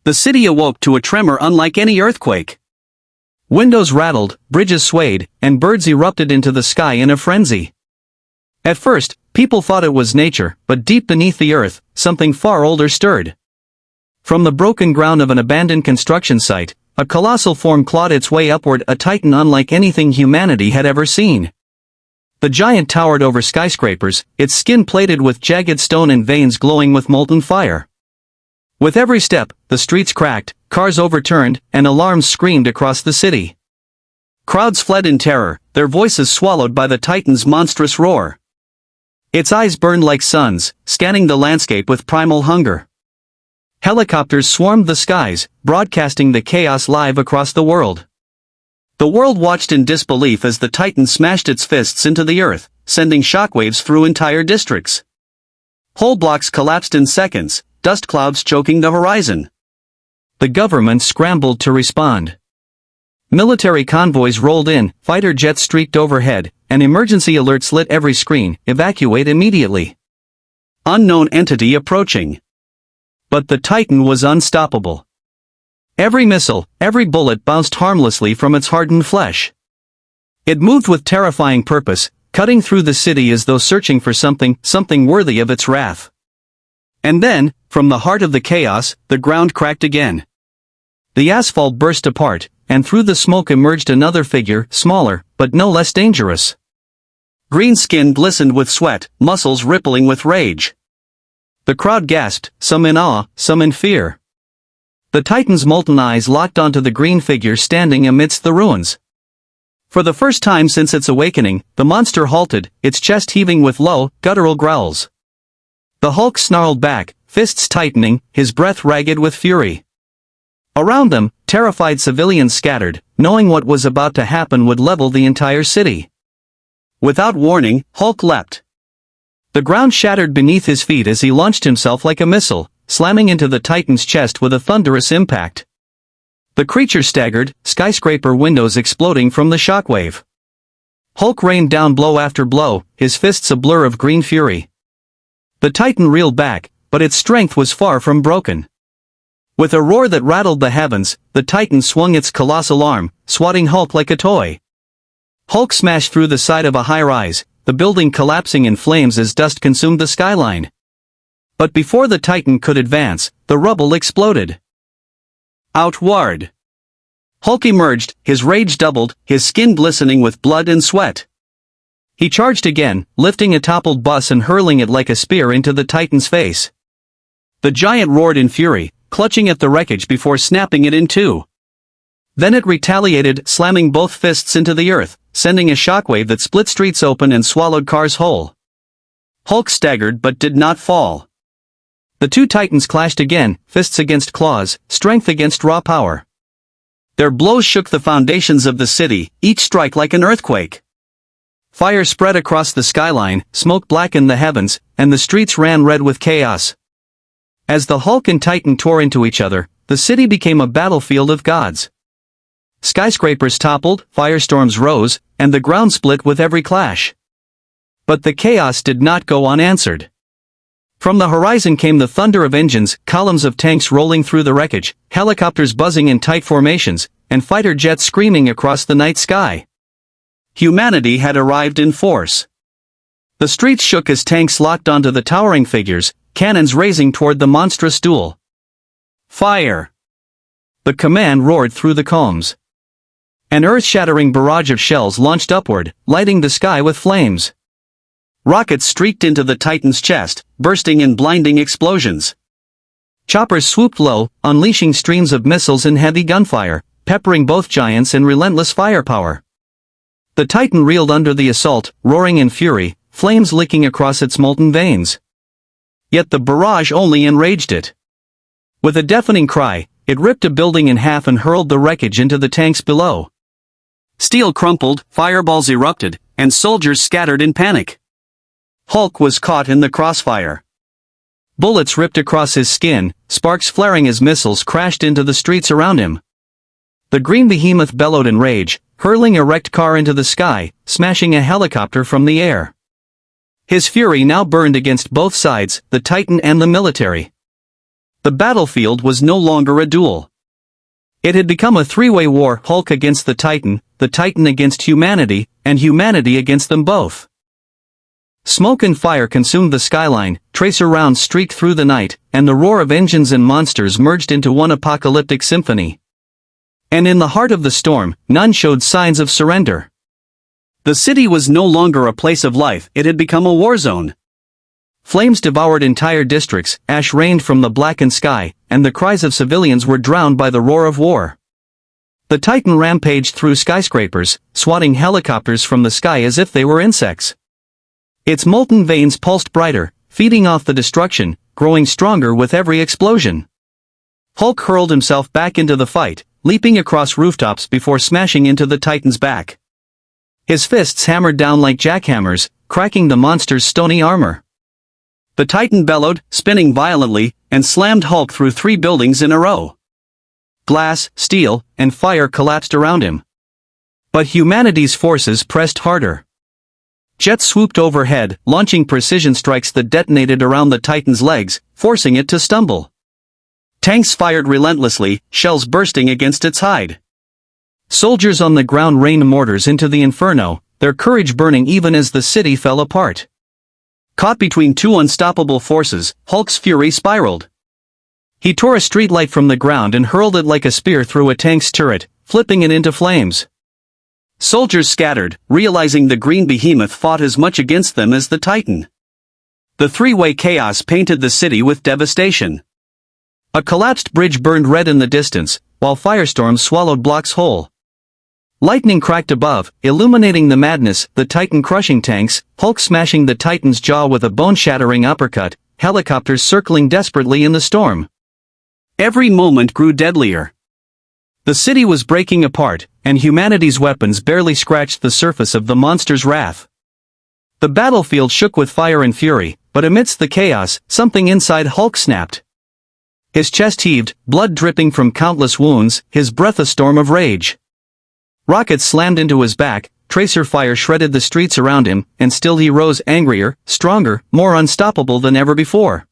The city awoke to a tremor unlike any earthquake. Windows rattled, bridges swayed, and birds erupted into the sky in a frenzy. At first, people thought it was nature, but deep beneath the earth, something far older stirred. From the broken ground of an abandoned construction site, a colossal form clawed its way upward, a titan unlike anything humanity had ever seen. The giant towered over skyscrapers, its skin plated with jagged stone and veins glowing with molten fire. With every step, the streets cracked, cars overturned, and alarms screamed across the city. Crowds fled in terror, their voices swallowed by the titan's monstrous roar. Its eyes burned like suns, scanning the landscape with primal hunger. Helicopters swarmed the skies, broadcasting the chaos live across the world. The world watched in disbelief as the titan smashed its fists into the earth, sending shockwaves through entire districts. Whole blocks collapsed in seconds, dust clouds choking the horizon. The government scrambled to respond. Military convoys rolled in, fighter jets streaked overhead, and emergency alerts lit every screen, evacuate immediately. Unknown entity approaching. But the titan was unstoppable. Every missile, every bullet bounced harmlessly from its hardened flesh. It moved with terrifying purpose, cutting through the city as though searching for something worthy of its wrath. And then, from the heart of the chaos, the ground cracked again. The asphalt burst apart, and through the smoke emerged another figure, smaller, but no less dangerous. Green skin glistened with sweat, muscles rippling with rage. The crowd gasped, some in awe, some in fear. The titan's molten eyes locked onto the green figure standing amidst the ruins. For the first time since its awakening, the monster halted, its chest heaving with low, guttural growls. The Hulk snarled back, fists tightening, his breath ragged with fury. Around them, terrified civilians scattered, knowing what was about to happen would level the entire city. Without warning, Hulk leapt. The ground shattered beneath his feet as he launched himself like a missile, slamming into the titan's chest with a thunderous impact. The creature staggered, skyscraper windows exploding from the shockwave. Hulk rained down blow after blow, his fists a blur of green fury. The titan reeled back, but its strength was far from broken. With a roar that rattled the heavens, the titan swung its colossal arm, swatting Hulk like a toy. Hulk smashed through the side of a high-rise, the building collapsing in flames as dust consumed the skyline. But before the titan could advance, the rubble exploded. Outward. Hulk emerged, his rage doubled, his skin glistening with blood and sweat. He charged again, lifting a toppled bus and hurling it like a spear into the titan's face. The giant roared in fury, clutching at the wreckage before snapping it in two. Then it retaliated, slamming both fists into the earth, sending a shockwave that split streets open and swallowed cars whole. Hulk staggered but did not fall. The two titans clashed again, fists against claws, strength against raw power. Their blows shook the foundations of the city, each strike like an earthquake. Fire spread across the skyline, smoke blackened the heavens, and the streets ran red with chaos. As the Hulk and Titan tore into each other, the city became a battlefield of gods. Skyscrapers toppled, firestorms rose, and the ground split with every clash. But the chaos did not go unanswered. From the horizon came the thunder of engines, columns of tanks rolling through the wreckage, helicopters buzzing in tight formations, and fighter jets screaming across the night sky. Humanity had arrived in force. The streets shook as tanks locked onto the towering figures, cannons raising toward the monstrous duel. Fire! The command roared through the combs. An earth-shattering barrage of shells launched upward, lighting the sky with flames. Rockets streaked into the Titan's chest, bursting in blinding explosions. Choppers swooped low, unleashing streams of missiles and heavy gunfire, peppering both giants in relentless firepower. The Titan reeled under the assault, roaring in fury, flames licking across its molten veins. Yet the barrage only enraged it. With a deafening cry, it ripped a building in half and hurled the wreckage into the tanks below. Steel crumpled, fireballs erupted, and soldiers scattered in panic. Hulk was caught in the crossfire. Bullets ripped across his skin, sparks flaring as missiles crashed into the streets around him. The green behemoth bellowed in rage, hurling a wrecked car into the sky, smashing a helicopter from the air. His fury now burned against both sides, the Titan and the military. The battlefield was no longer a duel. It had become a three-way war: Hulk against the Titan against humanity, and humanity against them both. Smoke and fire consumed the skyline, tracer rounds streaked through the night, and the roar of engines and monsters merged into one apocalyptic symphony. And in the heart of the storm, none showed signs of surrender. The city was no longer a place of life, it had become a war zone. Flames devoured entire districts, ash rained from the blackened sky, and the cries of civilians were drowned by the roar of war. The Titan rampaged through skyscrapers, swatting helicopters from the sky as if they were insects. Its molten veins pulsed brighter, feeding off the destruction, growing stronger with every explosion. Hulk hurled himself back into the fight, leaping across rooftops before smashing into the Titan's back. His fists hammered down like jackhammers, cracking the monster's stony armor. The Titan bellowed, spinning violently, and slammed Hulk through 3 buildings in a row. Glass, steel, and fire collapsed around him. But humanity's forces pressed harder. Jets swooped overhead, launching precision strikes that detonated around the Titan's legs, forcing it to stumble. Tanks fired relentlessly, shells bursting against its hide. Soldiers on the ground rained mortars into the inferno, their courage burning even as the city fell apart. Caught between 2 unstoppable forces, Hulk's fury spiraled. He tore a streetlight from the ground and hurled it like a spear through a tank's turret, flipping it into flames. Soldiers scattered, realizing the green behemoth fought as much against them as the Titan. The three-way chaos painted the city with devastation. A collapsed bridge burned red in the distance, while firestorms swallowed blocks whole. Lightning cracked above, illuminating the madness, the Titan crushing tanks, Hulk smashing the Titan's jaw with a bone-shattering uppercut, helicopters circling desperately in the storm. Every moment grew deadlier. The city was breaking apart, and humanity's weapons barely scratched the surface of the monster's wrath. The battlefield shook with fire and fury, but amidst the chaos, something inside Hulk snapped. His chest heaved, blood dripping from countless wounds, his breath a storm of rage. Rockets slammed into his back, tracer fire shredded the streets around him, and still he rose angrier, stronger, more unstoppable than ever before.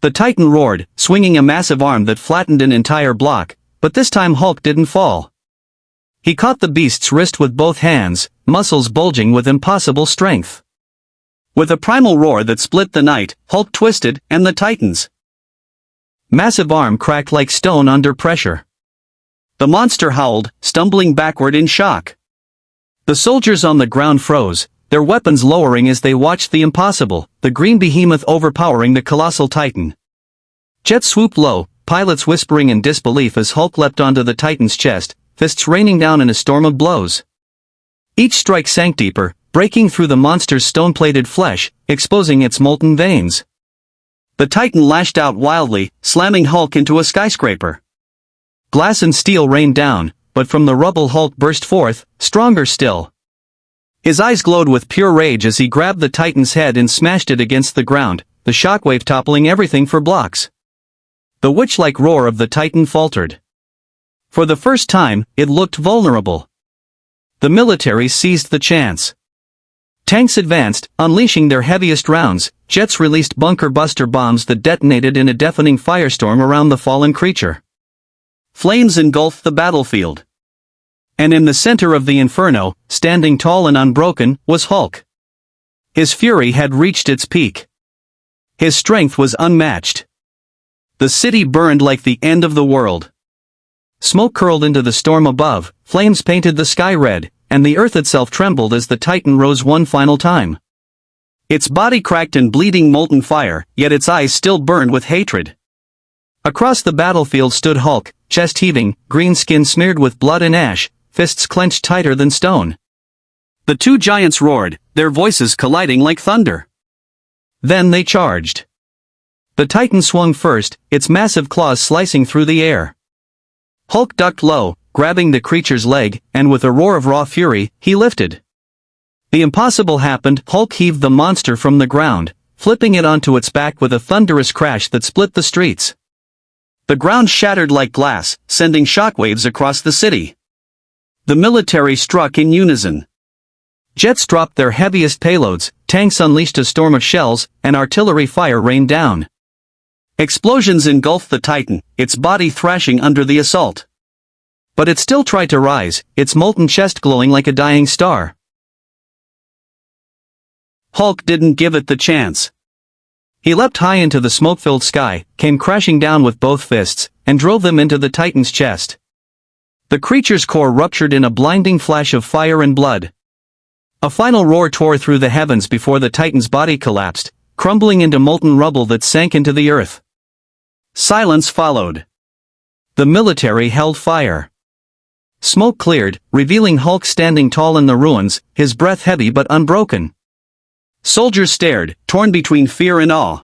The Titan roared, swinging a massive arm that flattened an entire block, but this time Hulk didn't fall. He caught the beast's wrist with both hands, muscles bulging with impossible strength. With a primal roar that split the night, Hulk twisted, and the Titan's massive arm cracked like stone under pressure. The monster howled, stumbling backward in shock. The soldiers on the ground froze, their weapons lowering as they watched the impossible, the green behemoth overpowering the colossal Titan. Jets swooped low, pilots whispering in disbelief as Hulk leapt onto the Titan's chest, fists raining down in a storm of blows. Each strike sank deeper, breaking through the monster's stone-plated flesh, exposing its molten veins. The Titan lashed out wildly, slamming Hulk into a skyscraper. Glass and steel rained down, but from the rubble Hulk burst forth, stronger still. His eyes glowed with pure rage as he grabbed the Titan's head and smashed it against the ground, the shockwave toppling everything for blocks. The witch-like roar of the Titan faltered. For the first time, it looked vulnerable. The military seized the chance. Tanks advanced, unleashing their heaviest rounds, jets released bunker-buster bombs that detonated in a deafening firestorm around the fallen creature. Flames engulfed the battlefield. And in the center of the inferno, standing tall and unbroken, was Hulk. His fury had reached its peak. His strength was unmatched. The city burned like the end of the world. Smoke curled into the storm above, flames painted the sky red, and the earth itself trembled as the Titan rose one final time. Its body cracked in bleeding molten fire, yet its eyes still burned with hatred. Across the battlefield stood Hulk, chest heaving, green skin smeared with blood and ash, fists clenched tighter than stone. The two giants roared, their voices colliding like thunder. Then they charged. The Titan swung first, its massive claws slicing through the air. Hulk ducked low, grabbing the creature's leg, and with a roar of raw fury, he lifted. The impossible happened. Hulk heaved the monster from the ground, flipping it onto its back with a thunderous crash that split the streets. The ground shattered like glass, sending shockwaves across the city. The military struck in unison. Jets dropped their heaviest payloads, tanks unleashed a storm of shells, and artillery fire rained down. Explosions engulfed the Titan, its body thrashing under the assault. But it still tried to rise, its molten chest glowing like a dying star. Hulk didn't give it the chance. He leapt high into the smoke-filled sky, came crashing down with both fists, and drove them into the Titan's chest. The creature's core ruptured in a blinding flash of fire and blood. A final roar tore through the heavens before the Titan's body collapsed, crumbling into molten rubble that sank into the earth. Silence followed. The military held fire. Smoke cleared, revealing Hulk standing tall in the ruins, his breath heavy but unbroken. Soldiers stared, torn between fear and awe.